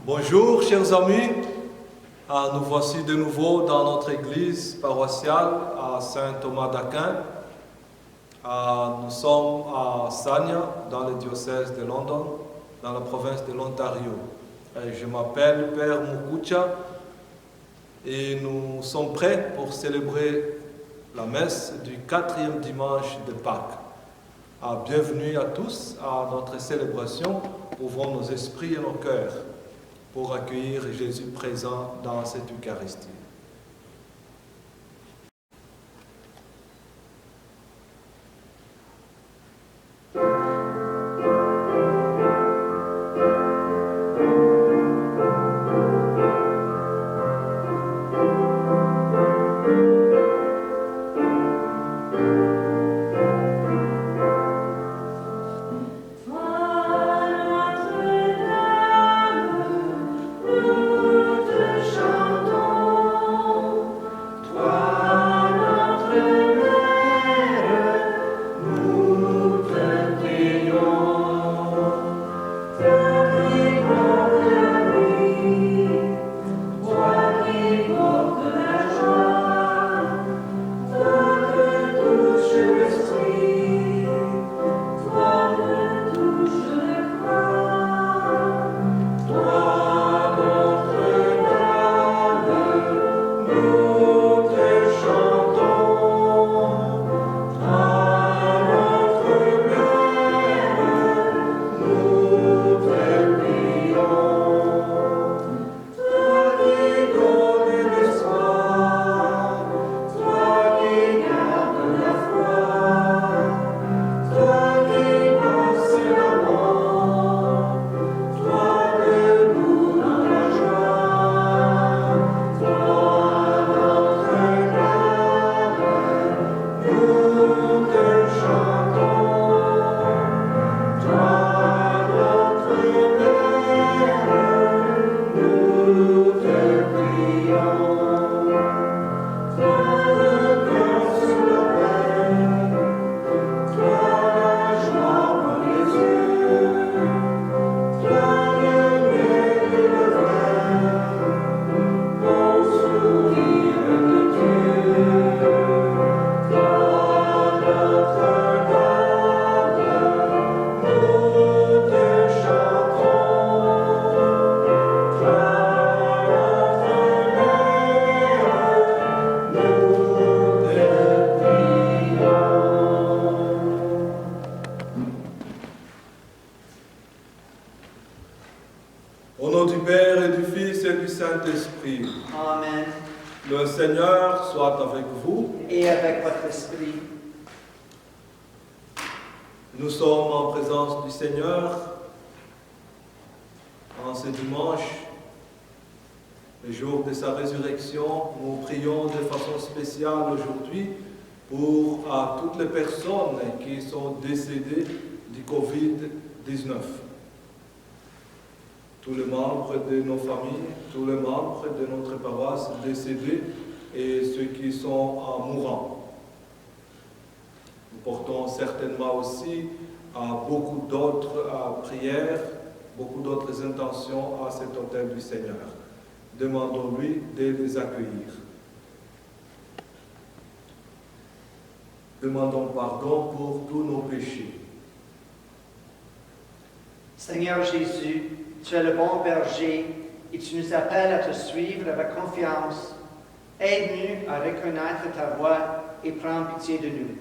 Bonjour chers amis, nous voici de nouveau dans notre église paroissiale à Saint-Thomas d'Aquin. Nous sommes à Sarnia, dans le diocèse de London, dans la province de l'Ontario. Je m'appelle Père Mukucha et nous sommes prêts pour célébrer la messe du 4e dimanche de Pâques. Bienvenue à tous à notre célébration. Ouvrons nos esprits et nos cœurs pour accueillir Jésus présent dans cette Eucharistie. Au nom du Père et du Fils et du Saint-Esprit. Amen. Le Seigneur soit avec vous. Et avec votre esprit. Nous sommes en présence du Seigneur en ce dimanche, le jour de sa résurrection. Nous prions de façon spéciale aujourd'hui pour toutes les personnes qui sont décédées du Covid-19. Tous les membres de nos familles, tous les membres de notre paroisse décédés et ceux qui sont mourants. Nous portons certainement aussi beaucoup d'autres prières, beaucoup d'autres intentions à cet autel du Seigneur. Demandons-lui de les accueillir. Demandons pardon pour tous nos péchés. Seigneur Jésus, tu es le bon berger et tu nous appelles à te suivre avec confiance. Aide-nous à reconnaître ta voix et prends pitié de nous.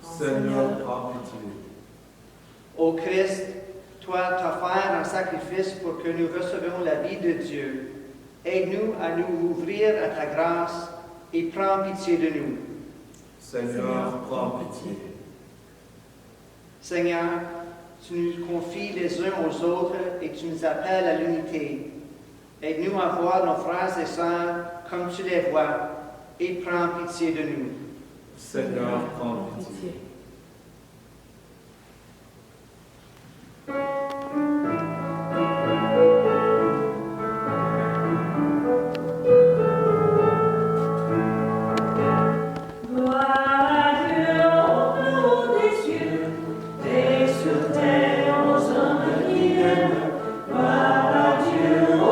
Seigneur, prends pitié. Ô Christ, toi, t'as offert un sacrifice pour que nous recevions la vie de Dieu. Aide-nous à nous ouvrir à ta grâce et prends pitié de nous. Seigneur, prends pitié. Seigneur, tu nous confies les uns aux autres et tu nous appelles à l'unité. Aide-nous à voir nos frères et sœurs comme tu les vois et prends pitié de nous. Seigneur, prends pitié. Gloire à Dieu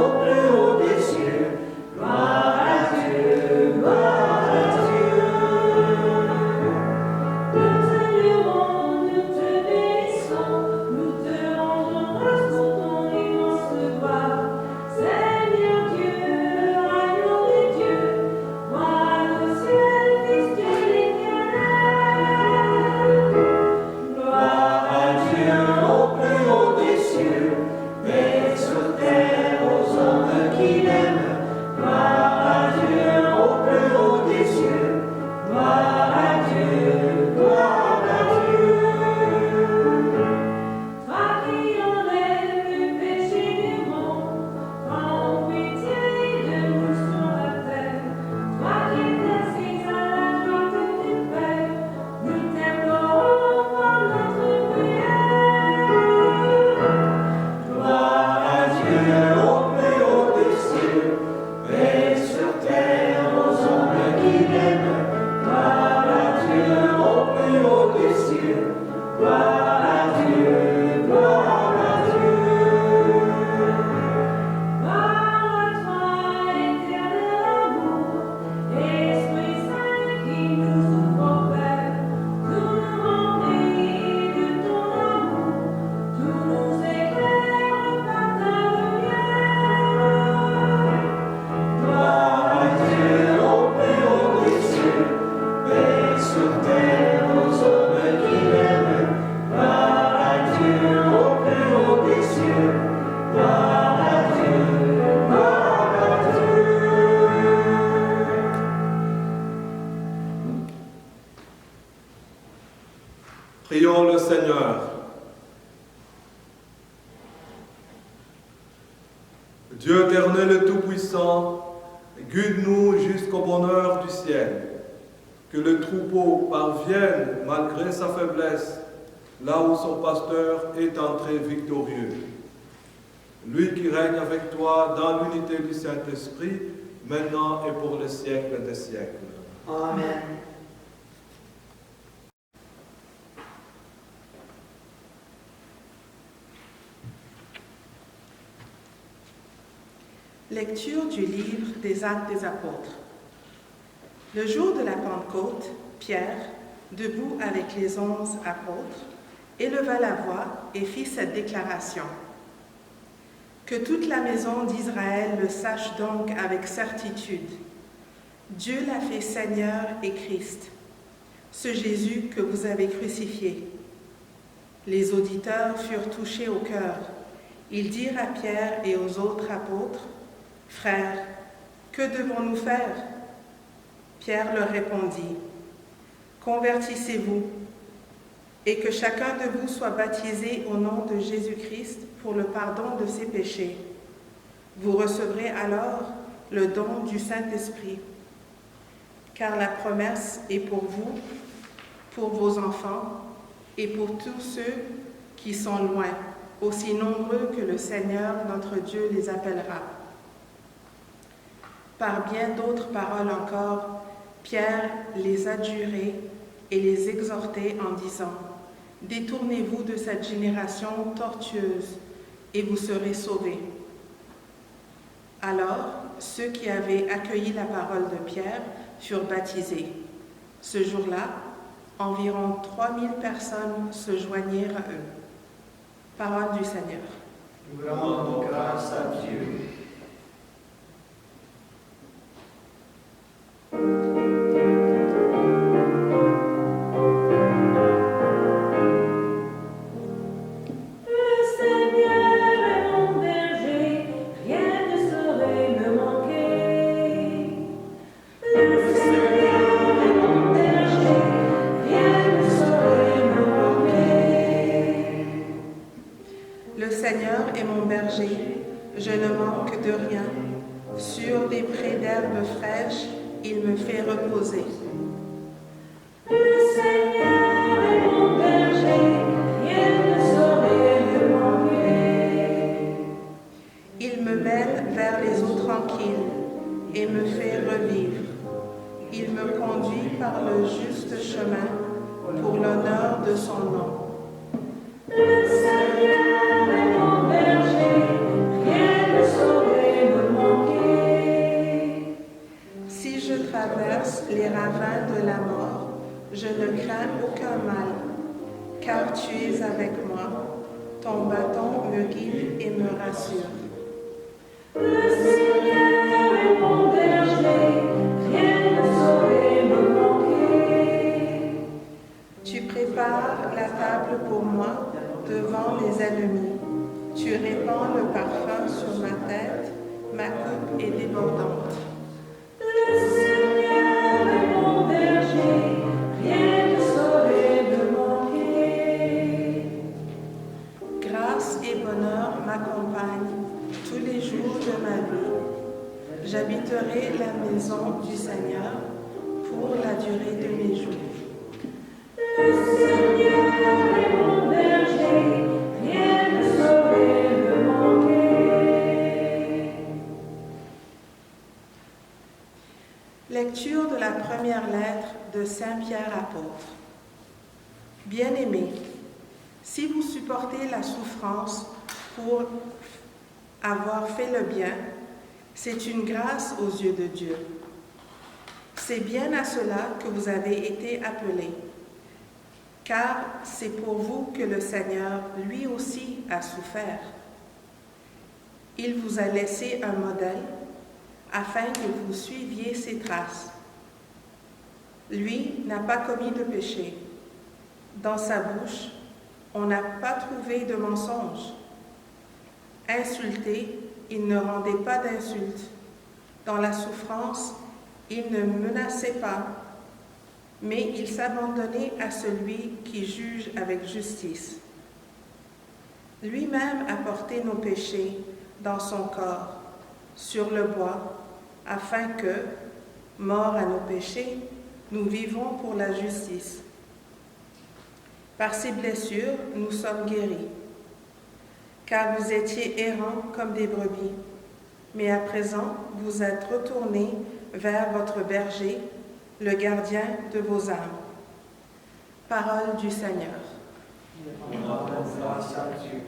Dieu éternel et tout-puissant, guide-nous jusqu'au bonheur du ciel. Que le troupeau parvienne, malgré sa faiblesse, là où son pasteur est entré victorieux. Lui qui règne avec toi dans l'unité du Saint-Esprit, maintenant et pour les siècles des siècles. Amen. Lecture du livre des Actes des Apôtres. Le jour de la Pentecôte, Pierre, debout avec les 11 apôtres, éleva la voix et fit cette déclaration. Que toute la maison d'Israël le sache donc avec certitude. Dieu l'a fait Seigneur et Christ, ce Jésus que vous avez crucifié. Les auditeurs furent touchés au cœur. Ils dirent à Pierre et aux autres apôtres, « Frères, que devons-nous faire ?» Pierre leur répondit, « Convertissez-vous, et que chacun de vous soit baptisé au nom de Jésus-Christ pour le pardon de ses péchés. Vous recevrez alors le don du Saint-Esprit, car la promesse est pour vous, pour vos enfants et pour tous ceux qui sont loin, aussi nombreux que le Seigneur notre Dieu les appellera. » Par bien d'autres paroles encore, Pierre les adjurait et les exhortait en disant, « Détournez-vous de cette génération tortueuse, et vous serez sauvés. » Alors, ceux qui avaient accueilli la parole de Pierre furent baptisés. Ce jour-là, environ 3000 personnes se joignirent à eux. Parole du Seigneur. Nous rendons grâce à Dieu. Je ne manque de rien. Sur des prés d'herbes fraîches, il me fait reposer. Le Seigneur est mon berger, rien ne saurait me manquer. Il me mène vers les eaux tranquilles et me fait revivre. Il me conduit par le juste chemin pour l'honneur de son nom. Le Seigneur est mon berger, rien ne saurait me manquer. Si je traverse les ravins de la mort, je ne crains aucun mal, car tu es avec moi, ton bâton me guide et me rassure. Le Seigneur est mon berger, rien ne saurait me manquer. Tu prépares la table pour moi devant mes ennemis. Tu répands le parfum sur ma tête, ma coupe est débordante. Le Seigneur est mon berger, rien ne saurait me manquer. Grâce et bonheur m'accompagnent tous les jours de ma vie. J'habiterai la maison du Seigneur pour la durée de mes jours. Le Seigneur est mon berger, rien ne saurait me manquer. Lecture de la première lettre de Saint Pierre apôtre. Bien-aimés, si vous supportez la souffrance pour avoir fait le bien, c'est une grâce aux yeux de Dieu. C'est bien à cela que vous avez été appelés, car c'est pour vous que le Seigneur, lui aussi, a souffert. Il vous a laissé un modèle afin que vous suiviez ses traces. Lui n'a pas commis de péché. Dans sa bouche, on n'a pas trouvé de mensonge. Insulté, il ne rendait pas d'insultes. Dans la souffrance, il ne menaçait pas, mais il s'abandonnait à celui qui juge avec justice. Lui-même a porté nos péchés dans son corps sur le bois, afin que, morts à nos péchés, nous vivons pour la justice. Par ses blessures, nous sommes guéris. Car vous étiez errants comme des brebis, mais à présent vous êtes retournés vers votre berger, le gardien de vos âmes. Parole du Seigneur. Grâce à Dieu.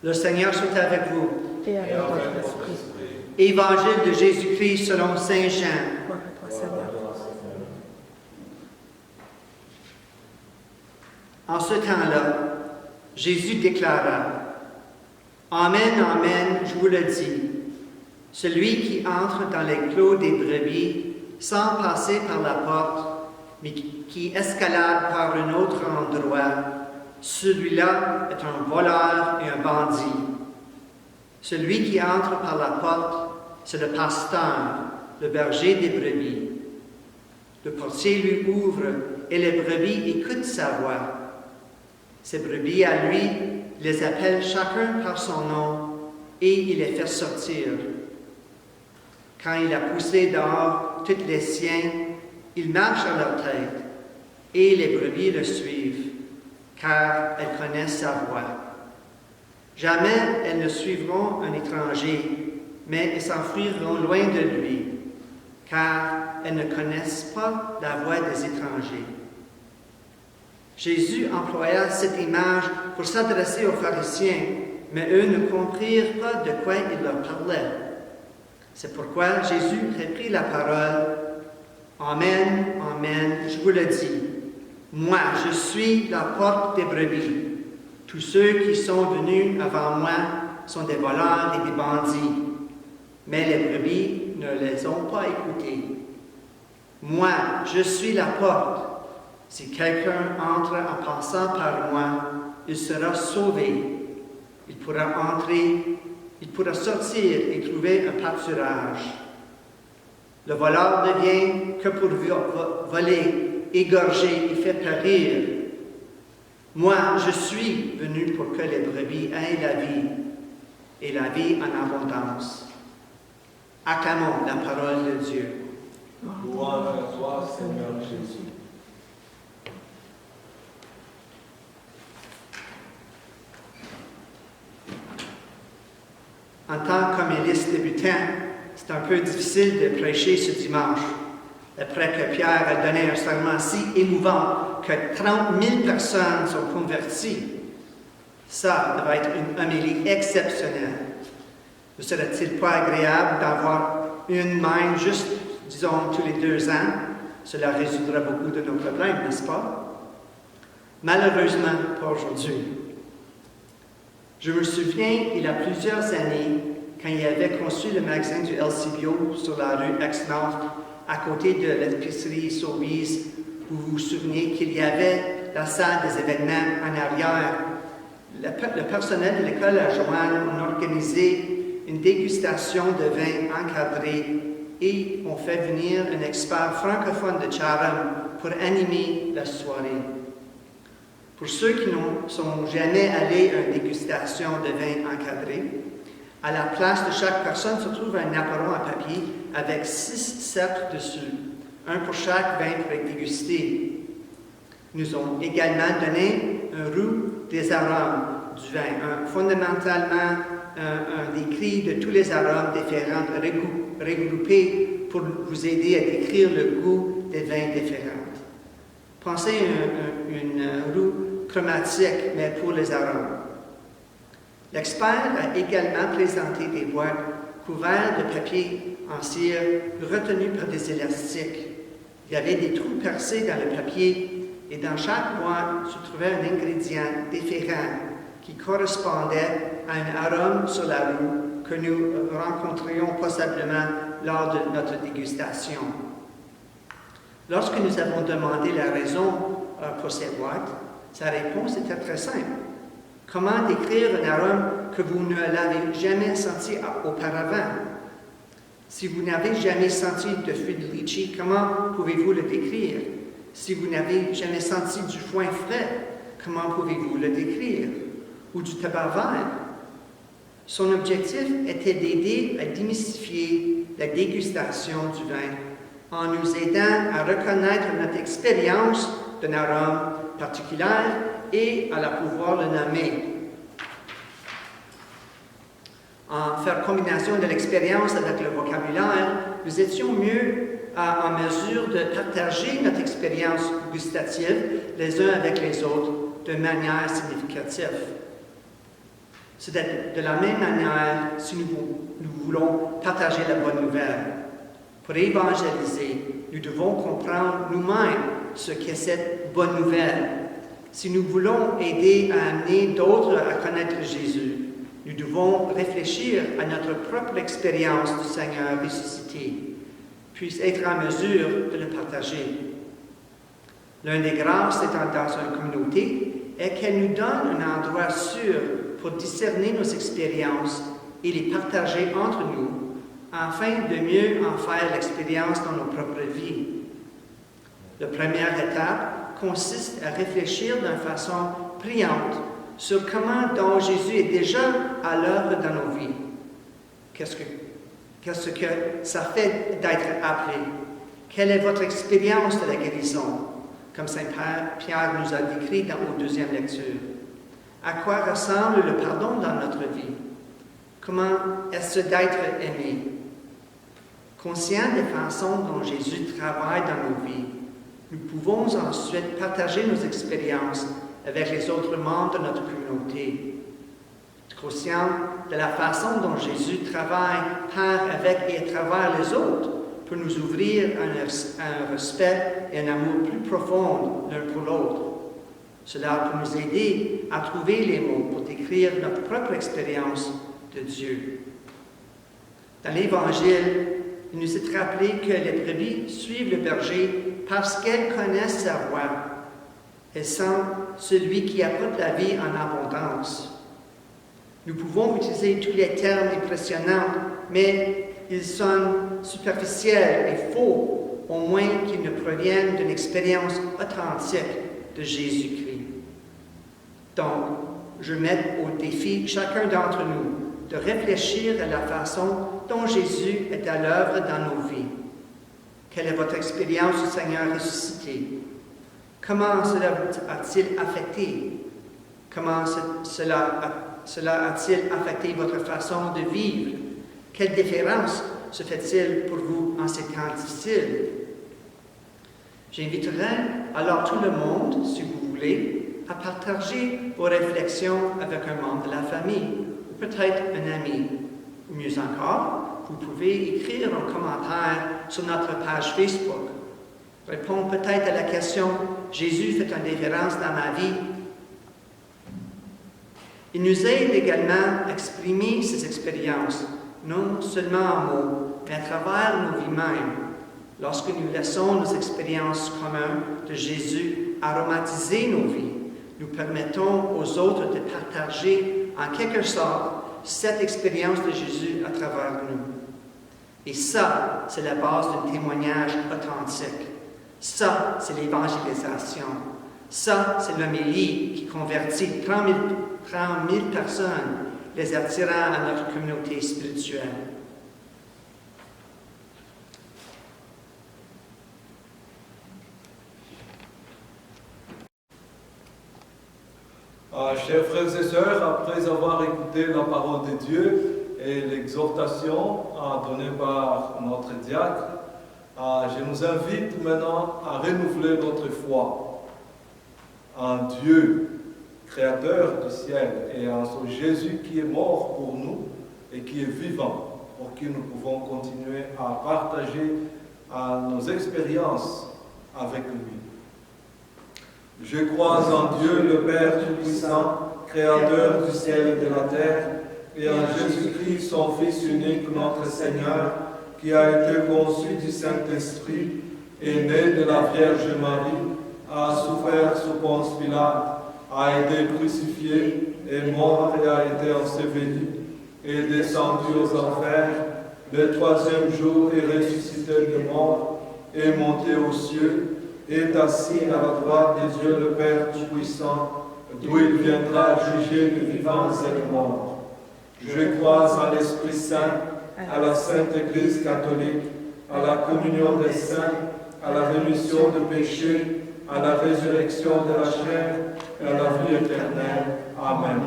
Le Seigneur soit avec vous. Et avec votre esprit. Évangile de Jésus-Christ selon Saint Jean. Gloire à toi, Seigneur. En ce temps-là, Jésus déclara, « Amen, amen, je vous le dis, celui qui entre dans les clos des brebis sans passer par la porte, mais qui escalade par un autre endroit, celui-là est un voleur et un bandit. Celui qui entre par la porte, c'est le pasteur, le berger des brebis. Le portier lui ouvre et les brebis écoutent sa voix. Ces brebis à lui les appelle chacun par son nom et il les fait sortir. Quand il a poussé dehors tous les siens, il marche à leur tête et les brebis le suivent, car elles connaissent sa voix. Jamais elles ne suivront un étranger, mais elles s'enfuiront loin de lui, car elles ne connaissent pas la voix des étrangers. Jésus employa cette image pour s'adresser aux pharisiens, mais eux ne comprirent pas de quoi il leur parlait. C'est pourquoi Jésus reprit la parole. « Amen, amen, je vous le dis. Moi, je suis la porte des brebis. Tous ceux qui sont venus avant moi sont des voleurs et des bandits. Mais les brebis ne les ont pas écoutés. Moi, je suis la porte. Si quelqu'un entre en passant par moi, il sera sauvé. Il pourra entrer, il pourra sortir et trouver un pâturage. Le voleur ne vient que pour voler, égorger et faire périr. Moi, je suis venu pour que les brebis aient la vie, et la vie en abondance. Acclamons la parole de Dieu. Louange à toi, Seigneur Jésus. En tant qu'homiliste débutant, c'est un peu difficile de prêcher ce dimanche, après que Pierre a donné un serment si émouvant que 30 000 personnes sont converties. Ça va être une homélie exceptionnelle. Ne serait-il pas agréable d'avoir une même juste, disons, tous les 2 ans? Cela résoudra beaucoup de nos problèmes, n'est-ce pas? Malheureusement, pas aujourd'hui. Je me souviens, il y a plusieurs années, quand il avait construit le magasin du LCBO sur la rue Exmouth, à côté de l'épicerie Sobeys, vous vous souvenez qu'il y avait la salle des événements en arrière. Le personnel de l'école à Joanne a organisé une dégustation de vin encadré et ont fait venir un expert francophone de Chatham pour animer la soirée. Pour ceux qui ne sont jamais allés à une dégustation de vin encadré, à la place de chaque personne se trouve un apéron à papier avec 6 cercles dessus, un pour chaque vin pour être dégusté. Ils nous ont également donné un roux des arômes du vin, fondamentalement un décrit de tous les arômes différents regroupés pour vous aider à décrire le goût des vins différents. Pensez à une roue chromatique, mais pour les arômes. L'expert a également présenté des boîtes couvertes de papier en cire retenues par des élastiques. Il y avait des trous percés dans le papier et dans chaque boîte se trouvait un ingrédient différent qui correspondait à un arôme sur la rue que nous rencontrions possiblement lors de notre dégustation. Lorsque nous avons demandé la raison pour ces boîtes, sa réponse était très simple. Comment décrire un arôme que vous ne l'avez jamais senti auparavant? Si vous n'avez jamais senti de fruit de litchi, comment pouvez-vous le décrire? Si vous n'avez jamais senti du foin frais, comment pouvez-vous le décrire? Ou du tabac vert? Son objectif était d'aider à démystifier la dégustation du vin en nous aidant à reconnaître notre expérience d'un arôme particulier et à la pouvoir le nommer. En faire combinaison de l'expérience avec le vocabulaire, nous étions mieux en mesure de partager notre expérience gustative les uns avec les autres de manière significative. C'est de la même manière si nous voulons partager la bonne nouvelle. Pour évangéliser, nous devons comprendre nous-mêmes ce qu'est cette bonne nouvelle. Si nous voulons aider à amener d'autres à connaître Jésus, nous devons réfléchir à notre propre expérience du Seigneur ressuscité, puis être en mesure de le partager. L'un des grâces étant dans une communauté est qu'elle nous donne un endroit sûr pour discerner nos expériences et les partager entre nous, afin de mieux en faire l'expérience dans nos propres vies. La première étape consiste à réfléchir d'une façon priante sur comment donc Jésus est déjà à l'œuvre dans nos vies. Qu'est-ce que ça fait d'être appelé? Quelle est votre expérience de la guérison, comme Saint Pierre nous a décrit dans nos deuxième lecture? À quoi ressemble le pardon dans notre vie? Comment est-ce d'être aimé? Conscients des façons dont Jésus travaille dans nos vies, nous pouvons ensuite partager nos expériences avec les autres membres de notre communauté. Conscients de la façon dont Jésus travaille par, avec et à travers les autres pour nous ouvrir un respect et un amour plus profond l'un pour l'autre. Cela peut nous aider à trouver les mots pour décrire notre propre expérience de Dieu. Dans l'Évangile, il nous est rappelé que les brebis suivent le berger parce qu'elles connaissent sa voix. Elles sentent celui qui apporte la vie en abondance. Nous pouvons utiliser tous les termes impressionnants, mais ils sont superficiels et faux, au moins qu'ils ne proviennent d'une expérience authentique de Jésus-Christ. Donc, je mets au défi chacun d'entre nous de réfléchir à la façon dont Jésus est à l'œuvre dans nos vies. Quelle est votre expérience du Seigneur ressuscité? Comment cela a-t-il affecté? Comment cela a-t-il affecté votre façon de vivre? Quelle différence se fait-il pour vous en ces temps difficiles? J'inviterai alors tout le monde, si vous voulez, à partager vos réflexions avec un membre de la famille, ou peut-être un ami. Ou mieux encore, vous pouvez écrire un commentaire sur notre page Facebook. Répondre peut-être à la question « Jésus fait une différence dans ma vie ». Il nous aide également à exprimer ces expériences, non seulement en mots, mais à travers nos vies mêmes. Lorsque nous laissons nos expériences communes de Jésus aromatiser nos vies, nous permettons aux autres de partager en quelque sorte cette expérience de Jésus à travers nous. Et ça, c'est la base d'un témoignage authentique. Ça, c'est l'évangélisation. Ça, c'est l'homélie qui convertit 30 000 personnes, les attirant à notre communauté spirituelle. Chers frères et sœurs, après avoir écouté la parole de Dieu et l'exhortation donnée par notre diacre, je nous invite maintenant à renouveler notre foi en Dieu, Créateur du ciel, et en ce Jésus qui est mort pour nous et qui est vivant, pour qui nous pouvons continuer à partager nos expériences avec lui. Je crois en Dieu, le Père Tout-Puissant, Créateur du ciel et de la terre, et en Jésus-Christ, son Fils unique, notre Seigneur, qui a été conçu du Saint-Esprit, est né de la Vierge Marie, a souffert sous Ponce Pilate, a été crucifié, est mort et a été enseveli, est descendu aux enfers, le troisième jour est ressuscité de mort, est monté aux cieux, est assis à la droite de Dieu le Père Tout-Puissant, d'où il viendra juger les vivants et les morts. Je crois en l'Esprit Saint, à la Sainte Église catholique, à la communion des saints, à la rémission des péchés, à la résurrection de la chair et à la vie éternelle. Amen.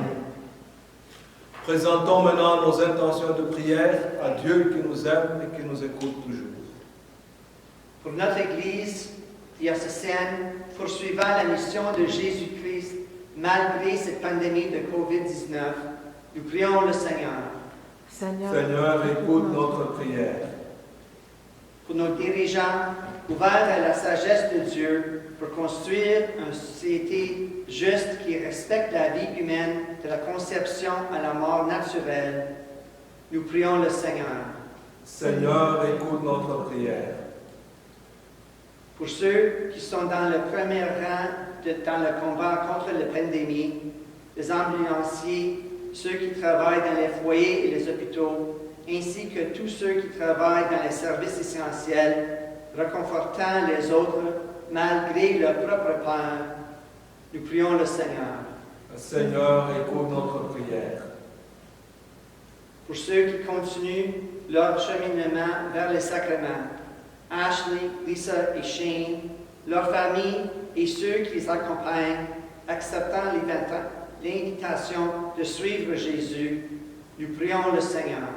Présentons maintenant nos intentions de prière à Dieu qui nous aime et qui nous écoute toujours. Pour notre Église diocésaine, poursuivant la mission de Jésus-Christ malgré cette pandémie de COVID-19, nous prions le Seigneur. Seigneur, écoute notre prière. Pour nos dirigeants, ouverts à la sagesse de Dieu, pour construire une société juste qui respecte la vie humaine de la conception à la mort naturelle, nous prions le Seigneur. Seigneur, écoute notre prière. Pour ceux qui sont dans le premier rang dans le combat contre la pandémie, les ambulanciers, ceux qui travaillent dans les foyers et les hôpitaux, ainsi que tous ceux qui travaillent dans les services essentiels, réconfortant les autres malgré leur propre peur, nous prions le Seigneur. Seigneur, écoute notre prière. Pour ceux qui continuent leur cheminement vers les sacrements, Ashley, Lisa et Shane, leurs familles et ceux qui les accompagnent, acceptant l'invitation de suivre Jésus, nous prions le Seigneur.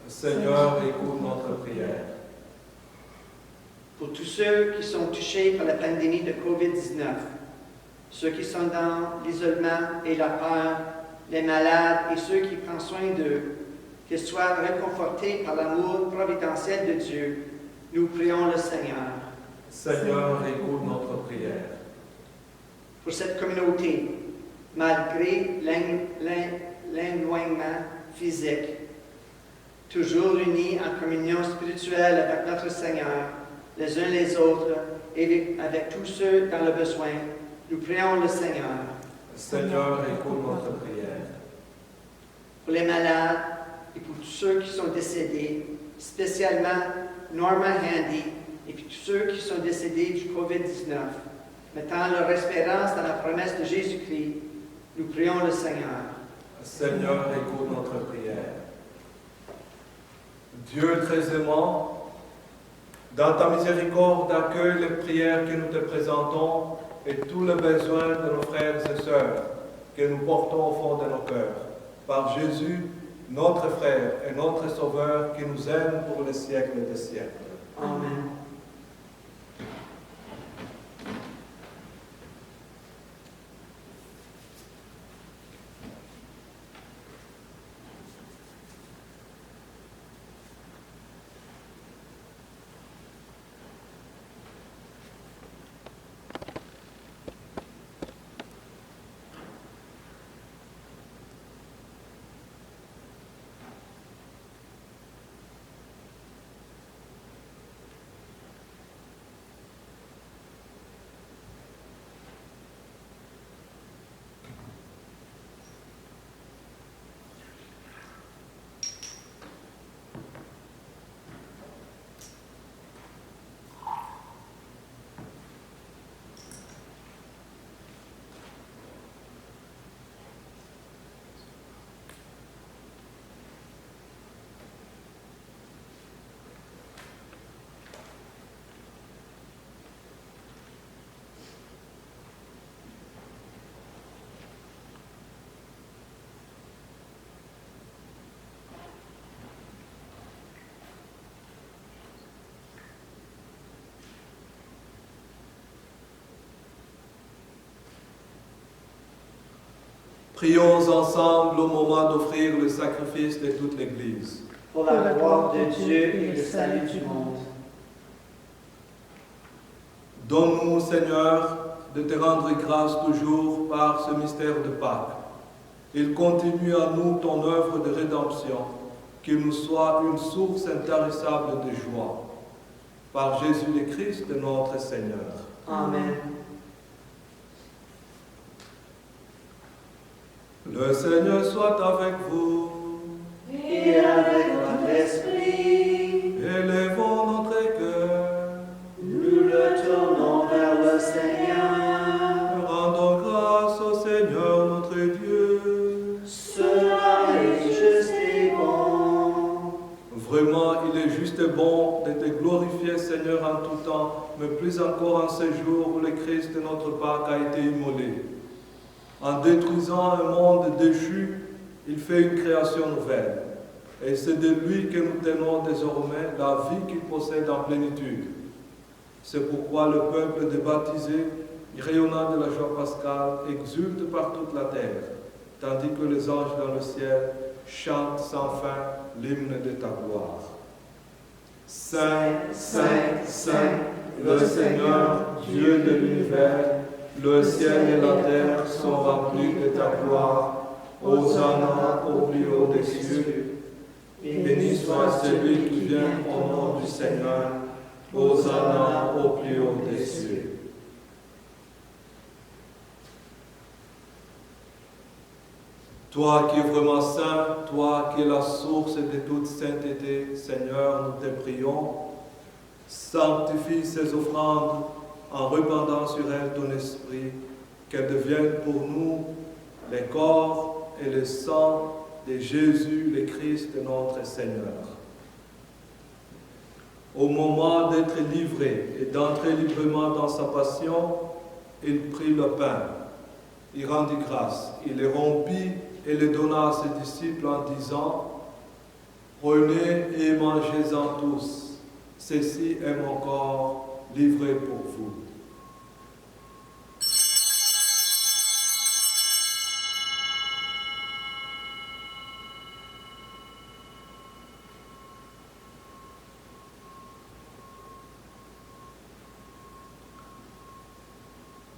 Seigneur, écoute notre prière. Pour tous ceux qui sont touchés par la pandémie de COVID-19, ceux qui sont dans l'isolement et la peur, les malades et ceux qui prennent soin d'eux, qu'ils soient réconfortés par l'amour providentiel de Dieu, nous prions le Seigneur. Seigneur, écoute notre prière. Pour cette communauté, malgré l'éloignement physique, toujours unis en communion spirituelle avec notre Seigneur, les uns les autres, et avec tous ceux dans le besoin, nous prions le Seigneur. Seigneur, écoute notre prière. Pour les malades et pour tous ceux qui sont décédés, spécialement Norma Handy et puis tous ceux qui sont décédés du COVID-19, mettant leur espérance dans la promesse de Jésus-Christ, nous prions le Seigneur. Seigneur, écoute notre prière. Dieu très aimant, dans ta miséricorde, accueille les prières que nous te présentons et tous les besoins de nos frères et sœurs que nous portons au fond de nos cœurs. Par Jésus, notre frère et notre Sauveur qui nous aime pour les siècles des siècles. Amen. Prions ensemble au moment d'offrir le sacrifice de toute l'Église. Pour la gloire de Dieu et le salut du monde. Donne-nous, Seigneur, de te rendre grâce toujours par ce mystère de Pâques. Il continue à nous ton œuvre de rédemption, qu'il nous soit une source intarissable de joie. Par Jésus le Christ, notre Seigneur. Amen. Le Seigneur soit avec vous. Et avec votre esprit, Élevons notre cœur. nous le tournons vers le Seigneur. Rendons grâce au Seigneur notre Dieu. Cela est juste et bon. Vraiment, il est juste et bon de te glorifier, Seigneur, en tout temps, mais plus encore en ce jour où le Christ de notre Pâques a été immolé. En détruisant un monde déchu, il fait une création nouvelle. Et c'est de lui que nous tenons désormais la vie qu'il possède en plénitude. C'est pourquoi le peuple des baptisés, rayonnant de la joie pascale, exulte par toute la terre, tandis que les anges dans le ciel chantent sans fin l'hymne de ta gloire. Saint, Saint, Saint, le Seigneur, Dieu de l'univers, le ciel et la terre sont remplis de ta gloire. Hosanna au plus haut des cieux. Béni soit celui qui vient au nom du Seigneur. Hosanna au plus haut des cieux. Toi qui es vraiment saint, toi qui es la source de toute sainteté, Seigneur, nous te prions. Sanctifie ces offrandes en répandant sur elles ton esprit, qu'elles deviennent pour nous les corps et le sang de Jésus, le Christ, notre Seigneur. Au moment d'être livré et d'entrer librement dans sa passion, il prit le pain, il rendit grâce, il le rompit et le donna à ses disciples en disant « Prenez et mangez-en tous, ceci est mon corps livré pour vous. »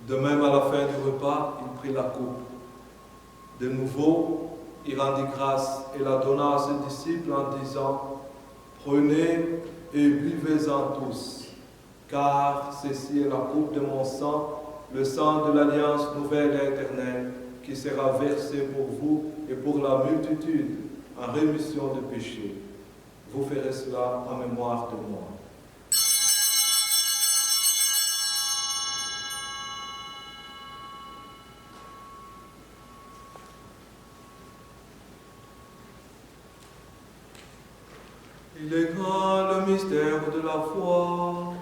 De même, à la fin du repas, il prit la coupe. De nouveau, il rendit grâce et la donna à ses disciples en disant « Prenez et buvez-en tous, car ceci est la coupe de mon sang, le sang de l'alliance nouvelle et éternelle, qui sera versé pour vous et pour la multitude en rémission de péchés. Vous ferez cela en mémoire de moi. » Il est grand le mystère de la foi.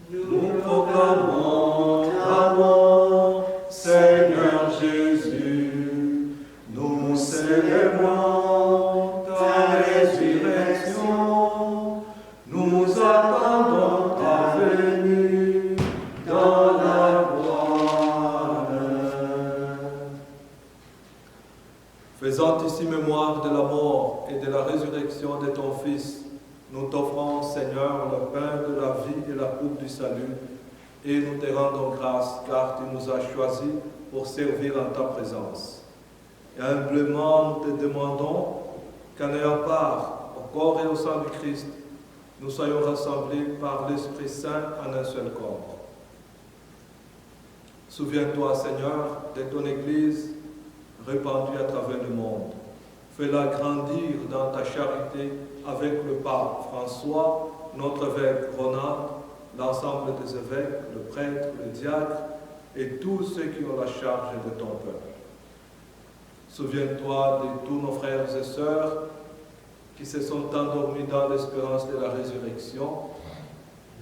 Nous proclamons ta mort, Seigneur Jésus. Nous célébrons ta résurrection. Nous attendons ta venue dans la gloire. Faisant ici mémoire de la mort et de la résurrection de ton Fils, nous t'offrons, Seigneur, le pain de la vie et la coupe du salut, et nous te rendons grâce, car tu nous as choisis pour servir en ta présence. Et humblement, nous te demandons qu'en ayant part au corps et au sang du Christ, nous soyons rassemblés par l'Esprit Saint en un seul corps. Souviens-toi, Seigneur, de ton Église répandue à travers le monde. Fais-la grandir dans ta charité avec le pape François, notre évêque Ronald, l'ensemble des évêques, le prêtre, le diacre et tous ceux qui ont la charge de ton peuple. Souviens-toi de tous nos frères et sœurs qui se sont endormis dans l'espérance de la résurrection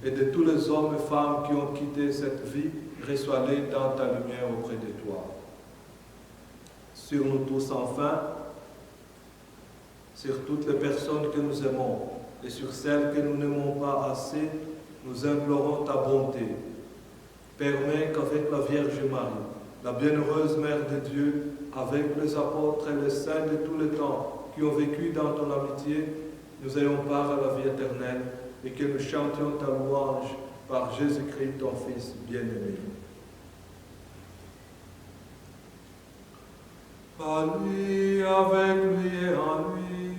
et de tous les hommes et femmes qui ont quitté cette vie, reçois-les dans ta lumière auprès de toi. Sur nous tous enfin, sur toutes les personnes que nous aimons et sur celles que nous n'aimons pas assez, nous implorons ta bonté. Permets qu'avec la Vierge Marie, la bienheureuse Mère de Dieu, avec les apôtres et les saints de tous les temps qui ont vécu dans ton amitié, nous ayons part à la vie éternelle et que nous chantions ta louange par Jésus-Christ, ton Fils bien-aimé. À lui, avec lui et en lui,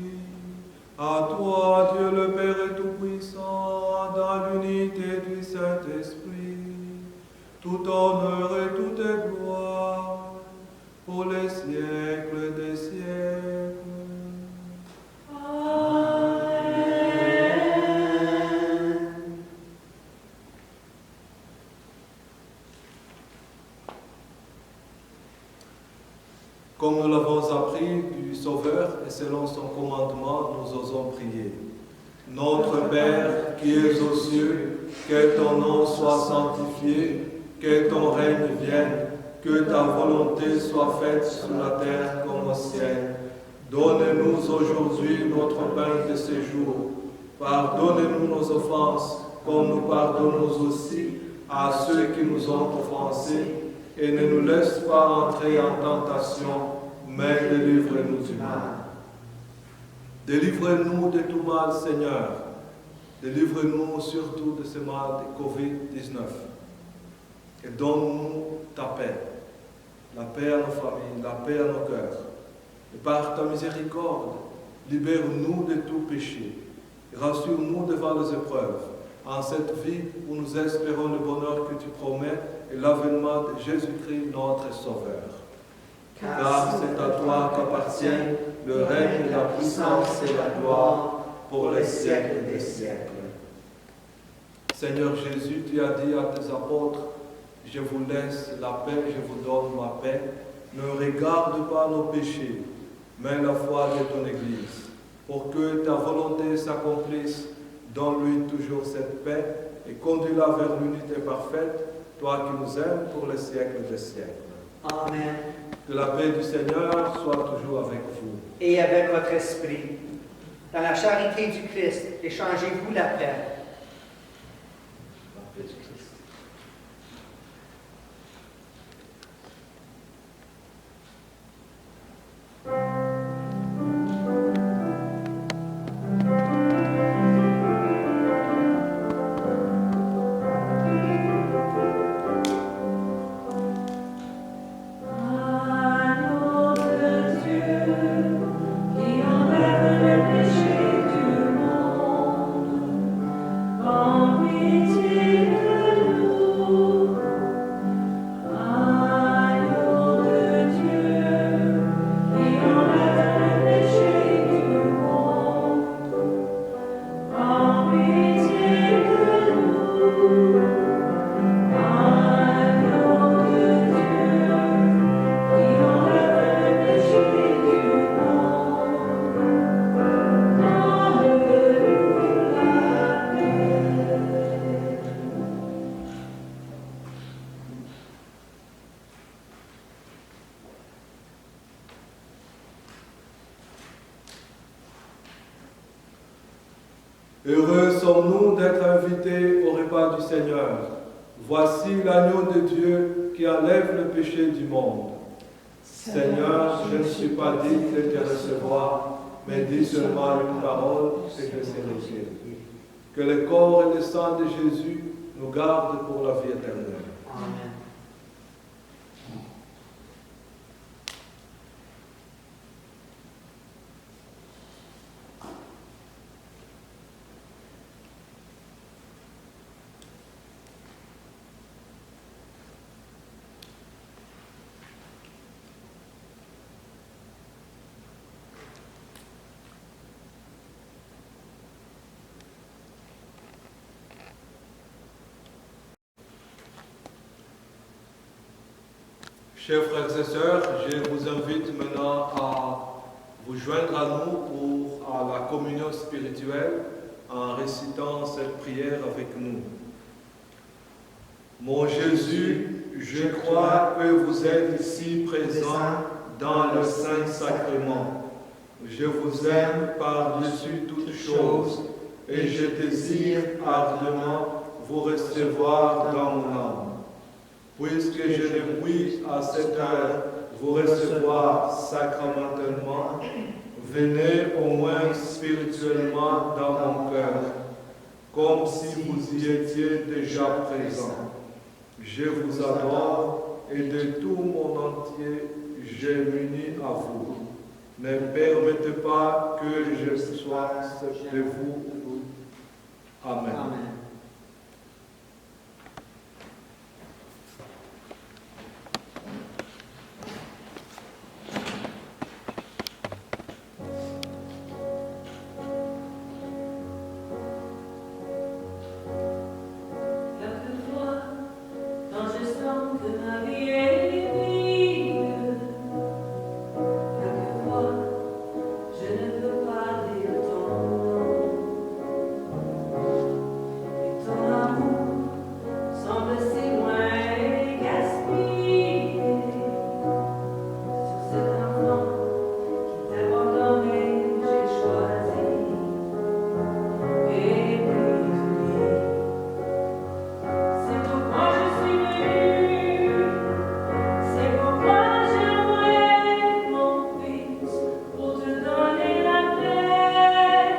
à toi, Dieu le Père Tout-Puissant, dans l'unité du Saint-Esprit, tout honneur et toute gloire, pour les siècles des siècles. Comme nous l'avons appris du Sauveur et selon son commandement, nous osons prier. Notre Père qui es aux cieux, que ton nom soit sanctifié, que ton règne vienne, que ta volonté soit faite sur la terre comme au ciel. Donne-nous aujourd'hui notre pain de ce jour. Pardonne-nous nos offenses, comme nous pardonnons aussi à ceux qui nous ont offensés. Et ne nous laisse pas entrer en tentation, mais délivre-nous du mal. Délivre-nous de tout mal, Seigneur. Délivre-nous surtout de ce mal de Covid-19. Et donne-nous ta paix. La paix à nos familles, la paix à nos cœurs. Et par ta miséricorde, libère-nous de tout péché. Et rassure-nous devant les épreuves. En cette vie où nous espérons le bonheur que tu promets et l'avènement de Jésus-Christ, notre Sauveur. Car c'est à toi qu'appartient le règne, la puissance et la gloire pour les siècles des siècles. Seigneur Jésus, tu as dit à tes apôtres, je vous laisse la paix, je vous donne ma paix. Ne regarde pas nos péchés, mais la foi de ton Église. Pour que ta volonté s'accomplisse, donne-lui toujours cette paix et conduis-la vers l'unité parfaite, toi qui nous aimes pour les siècles des siècles. Amen. Que la paix du Seigneur soit toujours avec vous. Et avec votre esprit. Dans la charité du Christ, échangez-vous la paix. La paix du Christ. Heureux sommes-nous d'être invités au repas du Seigneur. Voici l'agneau de Dieu qui enlève le péché du monde. Seigneur, je ne suis pas digne de te recevoir, mais dis seulement une parole et je serai guéri. Que le corps et le sang de Jésus nous gardent pour la vie éternelle. Amen. Chers frères et sœurs, je vous invite maintenant à vous joindre à nous pour la communion spirituelle en récitant cette prière avec nous. Mon Jésus, je crois que vous êtes ici présent dans le Saint-Sacrement. Je vous aime par-dessus toutes choses et je désire ardemment vous recevoir dans mon âme. Puisque je ne puis à cette heure vous recevoir sacramentellement, venez au moins spirituellement dans mon cœur. comme si vous y étiez déjà présent. Je vous adore et de tout mon entier, je m'unis à vous. Ne permettez pas que je sois de vous. Amen. Amen. Quelquefois, quand je sens que ma vie est vide, quelquefois, je ne peux pas lire ton nom. Et ton amour semble si loin et gaspillé sur cet enfant qui t'a abandonné, j'ai choisi et puis t'oublier. C'est pourquoi je suis venue, c'est pourquoi j'aimerais mon fils pour te donner la paix,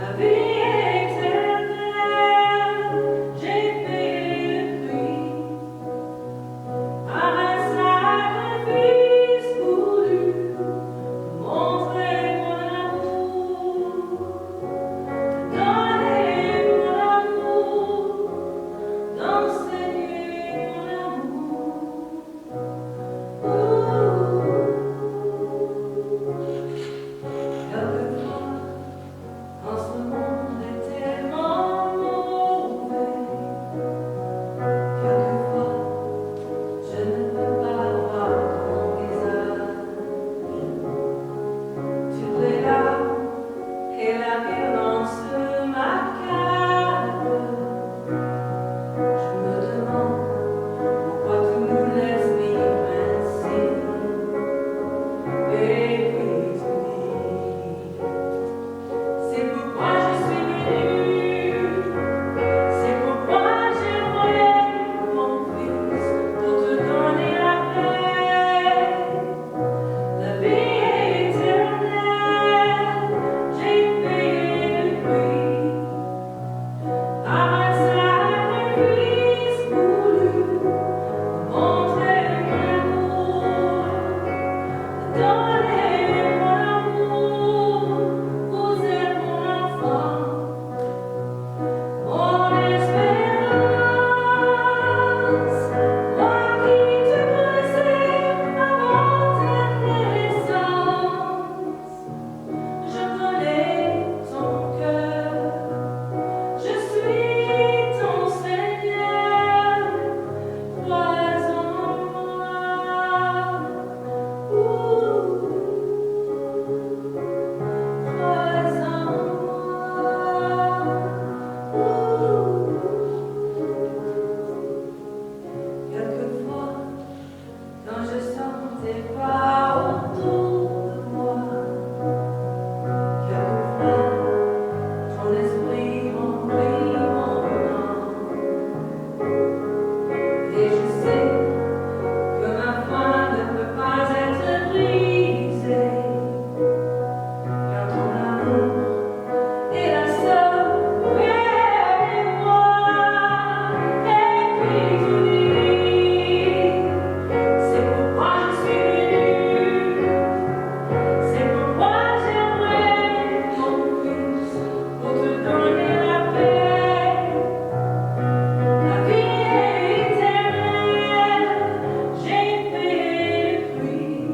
la vie éternelle. J'ai payé le prix par un sacrifice voulu, montrer mon amour, donner mon amour. D'enseigner mon amour. Quelquefois, quand ce monde est tellement mauvais, quelquefois, je ne peux pas voir ton visage. Toutes les larmes et la violence m'accablent. Je me demande pourquoi tu nous laisses vivre ainsi. Et puis tu dis, c'est pourquoi je suis venue, c'est pourquoi j'aimerais mon fils pour te donner la paix, la vie éternelle. J'ai payé le prix par un sacrifice voulu, montrer mon amour, donner mon amour. Vous êtes mon enfant, mon espérance, moi qui te connaissais avant ta naissance. Je connais ton cœur. Je suis ton Seigneur, crois en moi. Crois en moi. Quelquefois, quand je sens tes pas autour de moi, quelquefois, ton esprit remplit mon âme. Et je sais que ma foi ne peut pas être brisée, car ton amour est la seule lumière en moi. Et puis tu dis, c'est pourquoi je suis venue, c'est pourquoi j'aimerais mon fils pour te donner la paix, la vie éternelle. J'ai payé le prix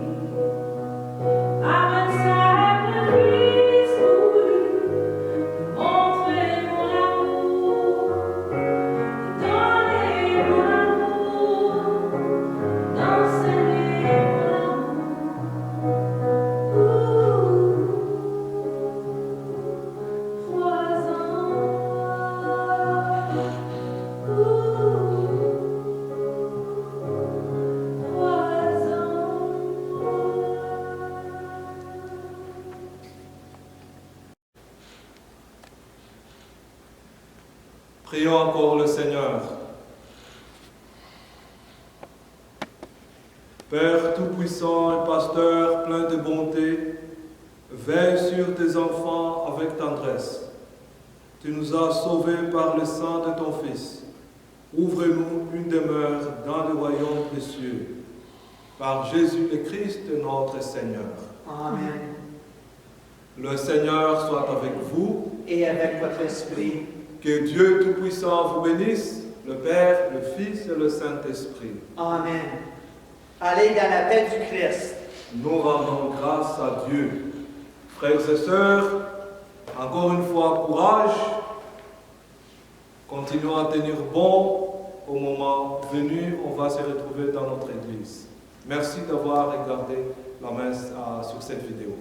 par un sacrifice voulu, montrer mon amour, donner mon amour, d'enseigner mon amour. Crois en Prions encore le Seigneur. Père Tout-Puissant et Pasteur plein de bonté, veille sur tes enfants avec tendresse. Tu nous as sauvés par le sang de ton Fils. Ouvre-nous une demeure dans le royaume des cieux. Par Jésus le Christ, notre Seigneur. Amen. Le Seigneur soit avec vous. Et avec votre esprit. Que Dieu Tout-Puissant vous bénisse, le Père, le Fils et le Saint-Esprit. Amen. Allez dans la paix du Christ. Nous rendons grâce à Dieu. Frères et sœurs, encore une fois, courage. Continuons à tenir bon. Au moment venu, on va se retrouver dans notre église. Merci d'avoir regardé la messe sur cette vidéo.